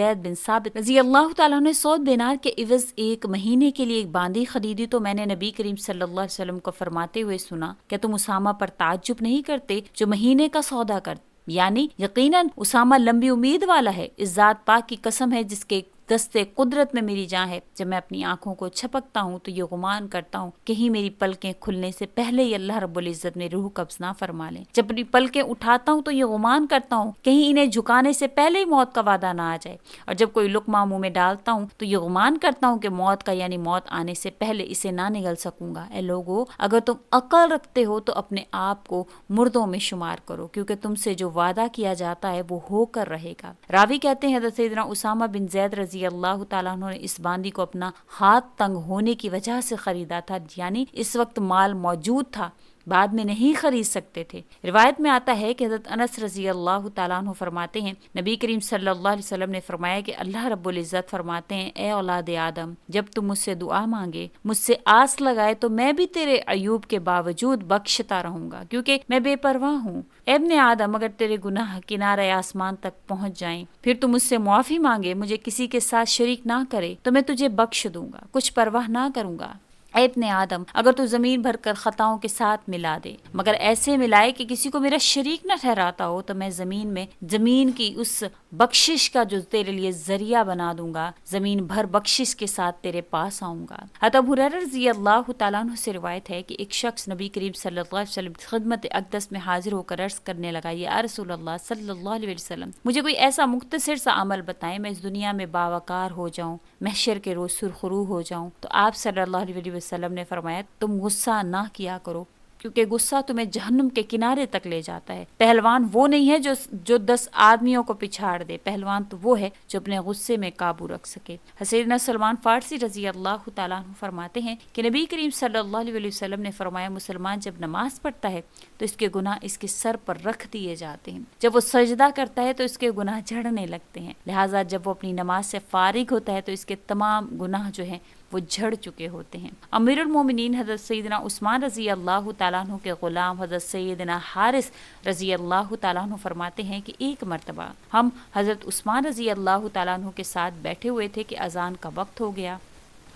زید بن ثابت رضی اللہ تعالیٰ عنہ نے 100 دینار کے عوض ایک مہینے کے لیے ایک باندی خریدی تو میں نے نبی کریم صلی اللہ علیہ وسلم کو فرماتے ہوئے سنا کہ تم اسامہ پر تعجب نہیں کرتے جو مہینے کا سودا کرتے، یعنی یقیناً اسامہ لمبی امید والا ہے، اس ذات پاک کی قسم ہے جس کے دستے قدرت میں میری جان ہے، جب میں اپنی آنکھوں کو چھپکتا ہوں تو یہ گمان کرتا ہوں کہیں میری پلکیں کھلنے سے پہلے ہی اللہ رب العزت میں روح قبض نہ فرما لیں، جب اپنی پلکیں اٹھاتا ہوں تو یہ گمان کرتا ہوں کہیں انہیں جھکانے سے پہلے ہی موت کا وعدہ نہ آ جائے، اور جب کوئی لقمہ منہ میں ڈالتا ہوں تو یہ گمان کرتا ہوں کہ موت کا یعنی موت آنے سے پہلے اسے نہ نگل سکوں گا۔ اے لوگو، اگر تم عقل رکھتے ہو تو اپنے آپ کو مردوں میں شمار کرو، کیونکہ تم سے جو وعدہ کیا جاتا ہے وہ ہو کر رہے گا۔ راوی کہتے ہیں حضرت سیدنا اسامہ بن زید رضی اللہ تعالیٰ عنہ نے اس باندی کو اپنا ہاتھ تنگ ہونے کی وجہ سے خریدا تھا، یعنی اس وقت مال موجود تھا، بعد میں نہیں خرید سکتے تھے۔ روایت میں آتا ہے کہ حضرت انس رضی اللہ تعالیٰ عنہ فرماتے ہیں نبی کریم صلی اللہ علیہ وسلم نے فرمایا کہ اللہ رب العزت فرماتے ہیں اے اولاد آدم، جب تم مجھ سے دعا مانگے، مجھ سے آس لگائے تو میں بھی تیرے عیوب کے باوجود بخشتا رہوں گا، کیونکہ میں بے پرواہ ہوں۔ اے ابن آدم، اگر تیرے گناہ کنارے آسمان تک پہنچ جائیں، پھر تم مجھ سے معافی مانگے، مجھے کسی کے ساتھ شریک نہ کرے تو میں تجھے بخش دوں گا، کچھ پرواہ نہ کروں گا۔ اے ابن آدم، اگر تو زمین بھر کر خطاؤں کے ساتھ ملا دے، مگر ایسے ملائے کہ کسی کو میرا شریک نہ ٹھہراتا ہو، تو میں زمین کی اس بخشش کا جو تیرے لیے ذریعہ بنا دوں گا، زمین بھر بخشش کے ساتھ تیرے پاس آؤں گا۔ حضرت ابو ہریرہ رضی اللہ تعالیٰ عنہ سے روایت ہے کہ ایک شخص نبی کریم صلی اللہ علیہ وسلم کی خدمت اقدس میں حاضر ہو کر عرض کرنے لگا، یا رسول اللہ صلی اللہ علیہ وسلم، مجھے کوئی ایسا مختصر سا عمل بتائیں میں اس دنیا میں باوقار ہو جاؤں، محشر کے روز سرخرو ہو جاؤں۔ تو آپ صلی اللہ علیہ وسلم نے فرمایا تم غصہ نہ کیا کرو، کیونکہ غصہ تمہیں جہنم کے کنارے تک لے جاتا ہے۔ پہلوان وہ نہیں ہے جو 10 آدمیوں کو پچھاڑ دے، پہلوان تو وہ ہے جو اپنے غصے میں قابو رکھ سکے۔ سیدنا سلمان فارسی رضی اللہ تعالیٰ عنہ فرماتے ہیں کہ نبی کریم صلی اللہ علیہ وسلم نے فرمایا مسلمان جب نماز پڑھتا ہے تو اس کے گناہ اس کے سر پر رکھ دیے جاتے ہیں، جب وہ سجدہ کرتا ہے تو اس کے گناہ جھڑنے لگتے ہیں، لہٰذا جب وہ اپنی نماز سے فارغ ہوتا ہے تو اس کے تمام گناہ جو ہیں وہ جھڑ چکے ہوتے ہیں۔ امیر المومنین حضرت سیدنا عثمان رضی اللہ تعالیٰ عنہ کے غلام حضرت سیدنا حارث رضی اللہ تعالیٰ عنہ فرماتے ہیں کہ ایک مرتبہ ہم حضرت عثمان رضی اللہ تعالیٰ عنہ کے ساتھ بیٹھے ہوئے تھے کہ اذان کا وقت ہو گیا،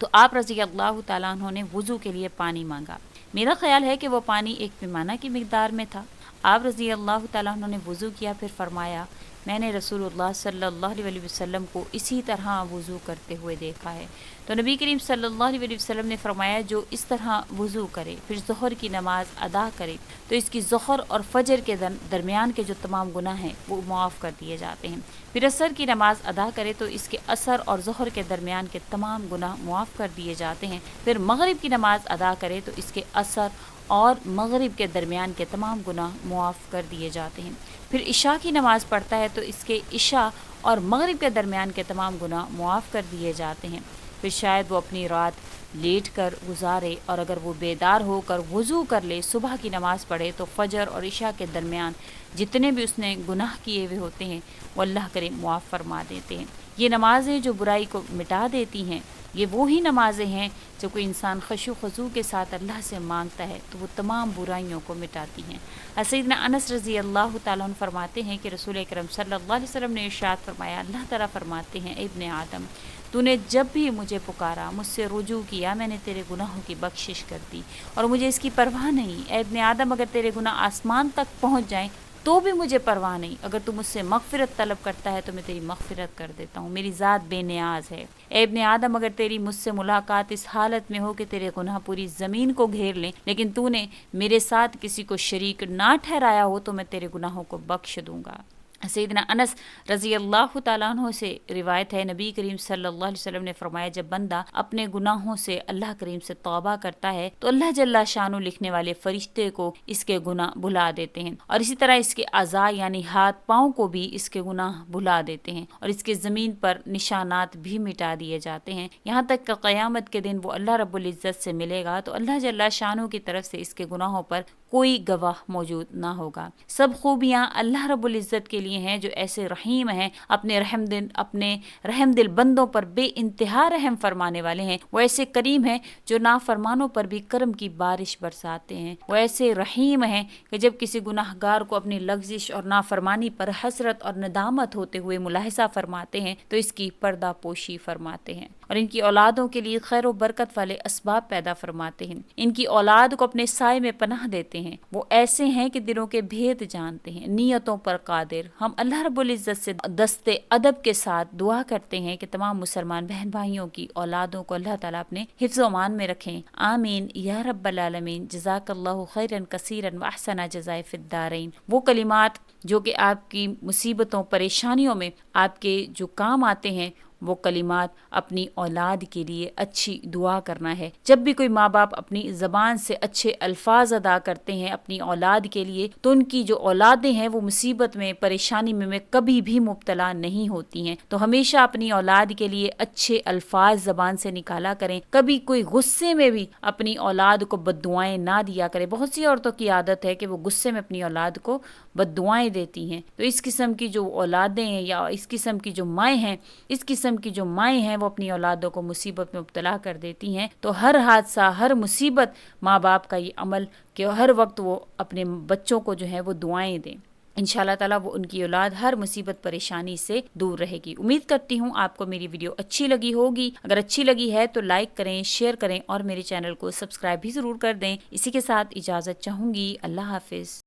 تو آپ رضی اللہ تعالیٰ عنہ نے وضو کے لیے پانی مانگا۔ میرا خیال ہے کہ وہ پانی ایک پیمانہ کی مقدار میں تھا۔ آپ رضی اللہ تعالیٰ عنہ نے وضو کیا، پھر فرمایا میں نے رسول اللہ صلی اللہ علیہ وسلم کو اسی طرح وضو کرتے ہوئے دیکھا ہے۔ تو نبی کریم صلی اللہ علیہ وسلم نے فرمایا جو اس طرح وضو کرے پھر ظہر کی نماز ادا کرے تو اس کی ظہر اور فجر کے درمیان کے جو تمام گناہ ہیں وہ معاف کر دیے جاتے ہیں، پھر عصر کی نماز ادا کرے تو اس کے عصر اور ظہر کے درمیان کے تمام گناہ معاف کر دیے جاتے ہیں، پھر مغرب کی نماز ادا کرے تو اس کے عصر اور مغرب کے درمیان کے تمام گناہ معاف کر دیے جاتے ہیں، پھر عشاء کی نماز پڑھتا ہے تو اس کے عشاء اور مغرب کے درمیان کے تمام گناہ معاف کر دیے جاتے ہیں، پھر شاید وہ اپنی رات لیٹ کر گزارے اور اگر وہ بیدار ہو کر وضو کر لے صبح کی نماز پڑھے تو فجر اور عشاء کے درمیان جتنے بھی اس نے گناہ کیے ہوئے ہوتے ہیں وہ اللہ کریم معاف فرما دیتے ہیں۔ یہ نمازیں جو برائی کو مٹا دیتی ہیں، یہ وہی نمازیں ہیں جو کوئی انسان خشوع و خضوع کے ساتھ اللہ سے مانگتا ہے تو وہ تمام برائیوں کو مٹاتی ہیں۔ سیدنا انس رضی اللہ تعالیٰ عنہ فرماتے ہیں کہ رسول اکرم صلی اللہ علیہ وسلم نے ارشاد فرمایا، اللہ تعالیٰ فرماتے ہیں اے ابن آدم، تو نے جب بھی مجھے پکارا، مجھ سے رجوع کیا، میں نے تیرے گناہوں کی بخشش کر دی اور مجھے اس کی پرواہ نہیں۔ اے ابن آدم، اگر تیرے گناہ آسمان تک پہنچ جائیں تو بھی مجھے پرواہ نہیں، اگر تو مجھ سے مغفرت طلب کرتا ہے تو میں تیری مغفرت کر دیتا ہوں، میری ذات بے نیاز ہے۔ اے ابن آدم، اگر تیری مجھ سے ملاقات اس حالت میں ہو کہ تیرے گناہ پوری زمین کو گھیر لیں لیکن تو نے میرے ساتھ کسی کو شریک نہ ٹھہرایا ہو تو میں تیرے گناہوں کو بخش دوں گا۔ سیدنا انس رضی اللہ تعالیٰ عنہ سے روایت ہے نبی کریم صلی اللہ علیہ وسلم نے فرمایا جب بندہ اپنے گناہوں سے اللہ کریم سے توبہ کرتا ہے تو اللہ جل شانہ لکھنے والے فرشتے کو اس کے گناہ بھلا دیتے ہیں اور اسی طرح اس کے اعضاء یعنی ہاتھ پاؤں کو بھی اس کے گناہ بھلا دیتے ہیں اور اس کے زمین پر نشانات بھی مٹا دیے جاتے ہیں، یہاں تک کہ قیامت کے دن وہ اللہ رب العزت سے ملے گا تو اللہ جل شانہ کی طرف سے اس کے گناہوں پر کوئی گواہ موجود نہ ہوگا۔ سب خوبیاں اللہ رب العزت کے لیے ہیں جو ایسے رحیم ہیں، اپنے رحم دل بندوں پر بے انتہا رحم فرمانے والے ہیں۔ وہ ایسے کریم ہیں جو نافرمانوں پر بھی کرم کی بارش برساتے ہیں۔ وہ ایسے رحیم ہیں کہ جب کسی گناہ گار کو اپنی لغزش اور نافرمانی پر حسرت اور ندامت ہوتے ہوئے ملاحظہ فرماتے ہیں تو اس کی پردہ پوشی فرماتے ہیں اور ان کی اولادوں کے لیے خیر و برکت والے اسباب پیدا فرماتے ہیں۔ ان کی اولاد کو اپنے سائے میں پناہ دیتے ہیں۔ وہ ایسے ہیں کہ دلوں کے بھید جانتے ہیں، نیتوں پر قادر۔ ہم اللہ رب العزت سے دست ادب کے ساتھ دعا کرتے ہیں کہ تمام مسلمان بہن بھائیوں کی اولادوں کو اللہ تعالیٰ اپنے حفظ و امان میں رکھیں، آمین یا رب العالمین۔ جزاک اللہ خیرا کثیرا واحسن جزائے فی الدارین۔ وہ کلمات جو کہ آپ کی مصیبتوں پریشانیوں میں آپ کے جو کام آتے ہیں، وہ کلمات اپنی اولاد کے لیے اچھی دعا کرنا ہے۔ جب بھی کوئی ماں باپ اپنی زبان سے اچھے الفاظ ادا کرتے ہیں اپنی اولاد کے لیے تو ان کی جو اولادیں ہیں وہ مصیبت میں پریشانی میں کبھی بھی مبتلا نہیں ہوتی ہیں۔ تو ہمیشہ اپنی اولاد کے لیے اچھے الفاظ زبان سے نکالا کریں۔ کبھی کوئی غصے میں بھی اپنی اولاد کو بد دعائیں نہ دیا کریں۔ بہت سی عورتوں کی عادت ہے کہ وہ غصے میں اپنی اولاد کو بد دعائیں دیتی ہیں۔ تو اس قسم کی جو اولادیں ہیں یا اس قسم کی جو مائیں ہیں وہ اپنی اولادوں کو مصیبت میں مبتلا کر دیتی ہیں۔ تو ہر حادثہ، ہر مصیبت، ماں باپ کا یہ عمل کہ ہر وقت وہ اپنے بچوں کو جو ہے وہ دعائیں دیں۔ انشاءاللہ تعالیٰ وہ ان کی اولاد ہر مصیبت پریشانی سے دور رہے گی۔ امید کرتی ہوں آپ کو میری ویڈیو اچھی لگی ہوگی۔ اگر اچھی لگی ہے تو لائک کریں، شیئر کریں اور میرے چینل کو سبسکرائب بھی ضرور کر دیں۔ اسی کے ساتھ اجازت چاہوں گی۔ اللہ حافظ۔